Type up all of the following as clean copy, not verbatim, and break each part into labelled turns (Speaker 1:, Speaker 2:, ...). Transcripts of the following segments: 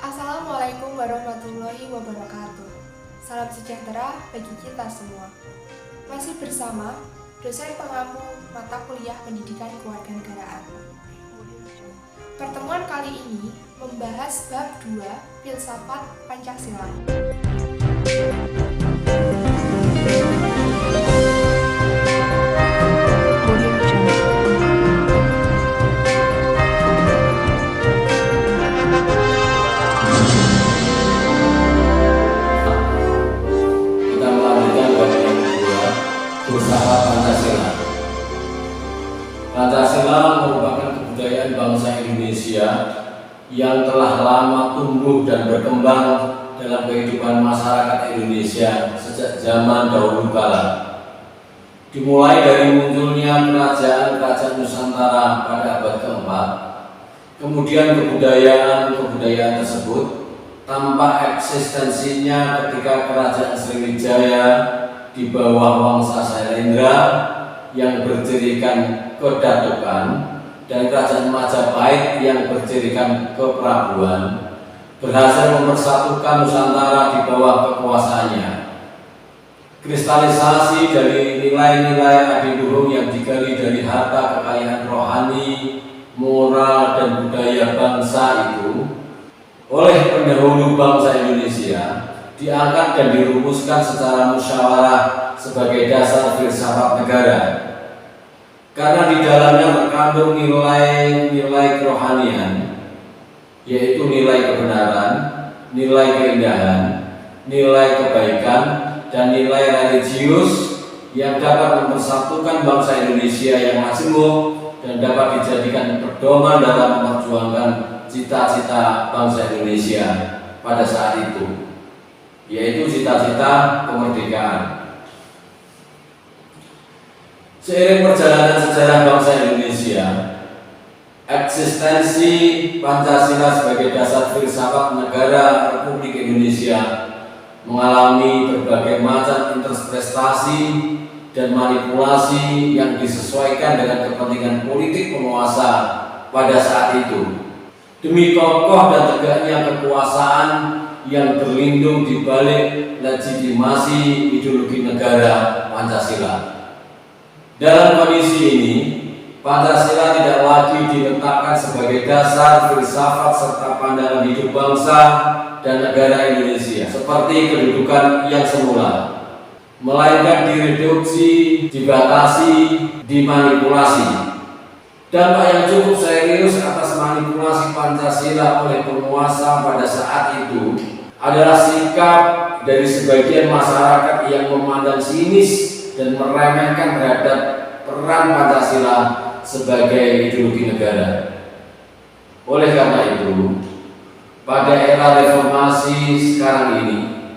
Speaker 1: Assalamualaikum warahmatullahi wabarakatuh. Salam sejahtera bagi kita semua. Masih bersama dosen pengampu mata kuliah Pendidikan Kewarganegaraan. Pertemuan kali ini membahas bab 2 Filsafat Pancasila.
Speaker 2: Filsafat Pancasila. Pancasila merupakan kebudayaan bangsa Indonesia yang telah lama tumbuh dan berkembang dalam kehidupan masyarakat Indonesia sejak zaman dahulu kala. Dimulai dari munculnya kerajaan-kerajaan Nusantara pada abad keempat, kemudian kebudayaan tersebut tampak eksistensinya ketika Kerajaan Sriwijaya di bawah Wangsa Sailendra yang bercirikan kedatukan dan Kerajaan Majapahit yang bercirikan keprabuan berhasil mempersatukan Nusantara di bawah kekuasaannya. Kristalisasi dari nilai-nilai adiluhung yang digali dari harta kekayaan rohani, moral, dan budaya bangsa itu oleh pendahulu bangsa Indonesia diangkat dan dirumuskan secara musyawarah sebagai dasar filsafat negara. Karena di dalamnya terkandung nilai-nilai kerohanian, yaitu nilai kebenaran, nilai keindahan, nilai kebaikan, dan nilai religius yang dapat mempersatukan bangsa Indonesia yang majemuk dan dapat dijadikan pedoman dalam memperjuangkan cita-cita bangsa Indonesia pada saat itu, yaitu cita-cita kemerdekaan. Seiring perjalanan sejarah bangsa Indonesia, eksistensi Pancasila sebagai dasar filsafat negara Republik Indonesia mengalami berbagai macam interpretasi dan manipulasi yang disesuaikan dengan kepentingan politik penguasa pada saat itu, demi kokoh dan tegaknya kekuasaan yang berlindung di balik legitimasi ideologi negara Pancasila. Dalam kondisi ini, Pancasila tidak lagi diletakkan sebagai dasar filsafat serta pandangan hidup bangsa dan negara Indonesia seperti kedudukan yang semula, melainkan direduksi, dibatasi, dimanipulasi. Dampak yang cukup serius atas manipulasi Pancasila oleh penguasa pada saat itu adalah sikap dari sebagian masyarakat yang memandang sinis dan meremehkan terhadap peran Pancasila sebagai ideologi negara. Oleh karena itu, pada era reformasi sekarang ini,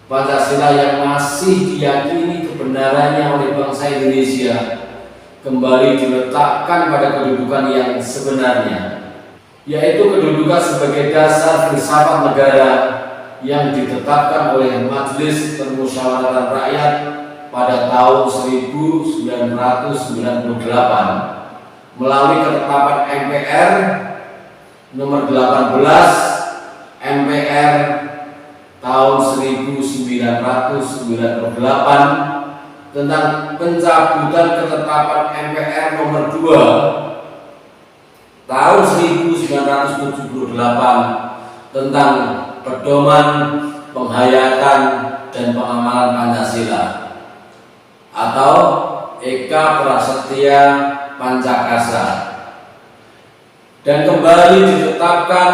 Speaker 2: Pancasila yang masih diyakini kebenarannya oleh bangsa Indonesia kembali diletakkan pada kedudukan yang sebenarnya, yaitu kedudukan sebagai dasar filsafat negara yang ditetapkan oleh Majelis Permusyawaratan Rakyat pada tahun 1998 melalui ketetapan MPR nomor 18 MPR tahun 1998 tentang pencabutan ketetapan MPR nomor 2 tahun 1978 tentang pedoman penghayatan dan pengamalan Pancasila atau Eka Prasetya Pancakasa, dan kembali ditetapkan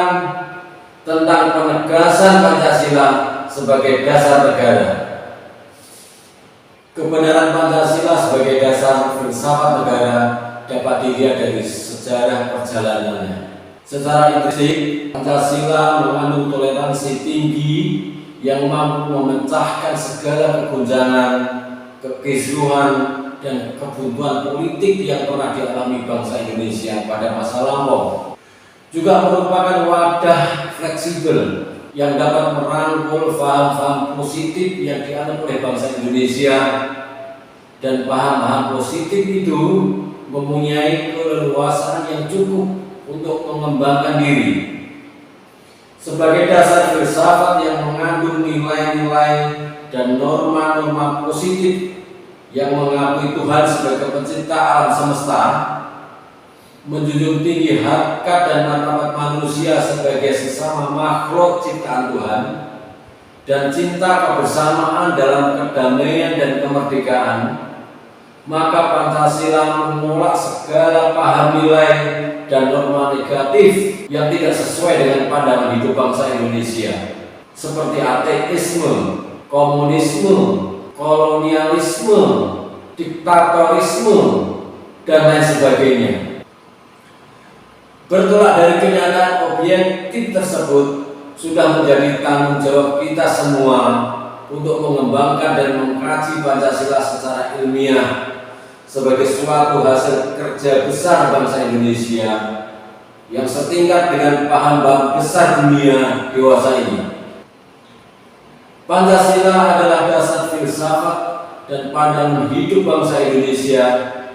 Speaker 2: tentang penegasan Pancasila sebagai dasar negara. Kebenaran Pancasila sebagai dasar filsafat negara dapat dilihat dari sejarah perjalanannya. Secara intrinsik, Pancasila mengandung toleransi tinggi yang mampu memecahkan segala kegoncangan, kekisruhan, dan kebuntuan politik yang pernah dialami bangsa Indonesia pada masa lampau. Juga merupakan wadah fleksibel yang dapat merangkul paham-paham positif yang dianut oleh bangsa Indonesia, dan paham-paham positif itu mempunyai keleluasaan yang cukup untuk mengembangkan diri. sebagai dasar filsafat yang mengandung nilai-nilai dan norma-norma positif yang mengakui Tuhan sebagai pencipta alam semesta, menjunjung tinggi harkat dan martabat manusia sebagai sesama makhluk ciptaan Tuhan, dan cinta kebersamaan dalam kedamaian dan kemerdekaan, maka Pancasila menolak segala paham nilai dan norma negatif yang tidak sesuai dengan pandangan hidup bangsa Indonesia, seperti ateisme, komunisme, kolonialisme, diktatorisme, dan lain sebagainya. Bertolak dari kenyataan objektif tersebut, sudah menjadi tanggung jawab kita semua untuk mengembangkan dan mengkaji Pancasila secara ilmiah sebagai suatu hasil kerja besar bangsa Indonesia yang setingkat dengan paham besar dunia dewasa ini. Pancasila adalah dasar filsafat dan pandangan hidup bangsa Indonesia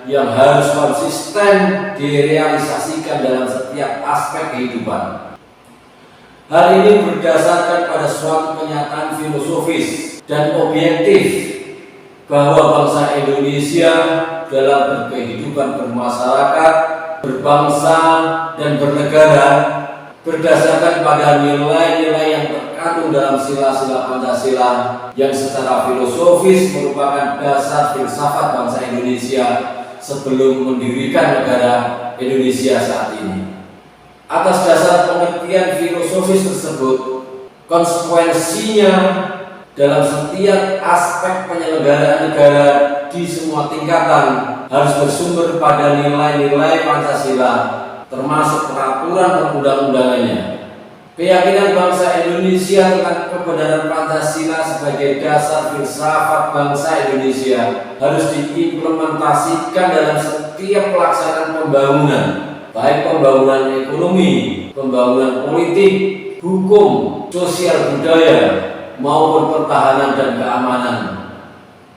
Speaker 2: yang harus konsisten direalisasikan dalam setiap aspek kehidupan. Hal ini berdasarkan pada suatu kenyataan filosofis dan objektif bahwa bangsa Indonesia dalam berkehidupan bermasyarakat, berbangsa, dan bernegara berdasarkan pada nilai-nilai yang terkandung dalam sila-sila Pancasila yang secara filosofis merupakan dasar filsafat bangsa Indonesia sebelum mendirikan negara Indonesia saat ini. Atas dasar pengertian filosofis tersebut, konsekuensinya dalam setiap aspek penyelenggaraan negara di semua tingkatan harus bersumber pada nilai-nilai Pancasila, termasuk peraturan perundang-undangannya. Keyakinan bangsa Indonesia tentang kebenaran Pancasila sebagai dasar filsafat bangsa Indonesia harus diimplementasikan dalam setiap pelaksanaan pembangunan, baik pembangunan ekonomi, pembangunan politik, hukum, sosial budaya, maupun pertahanan dan keamanan.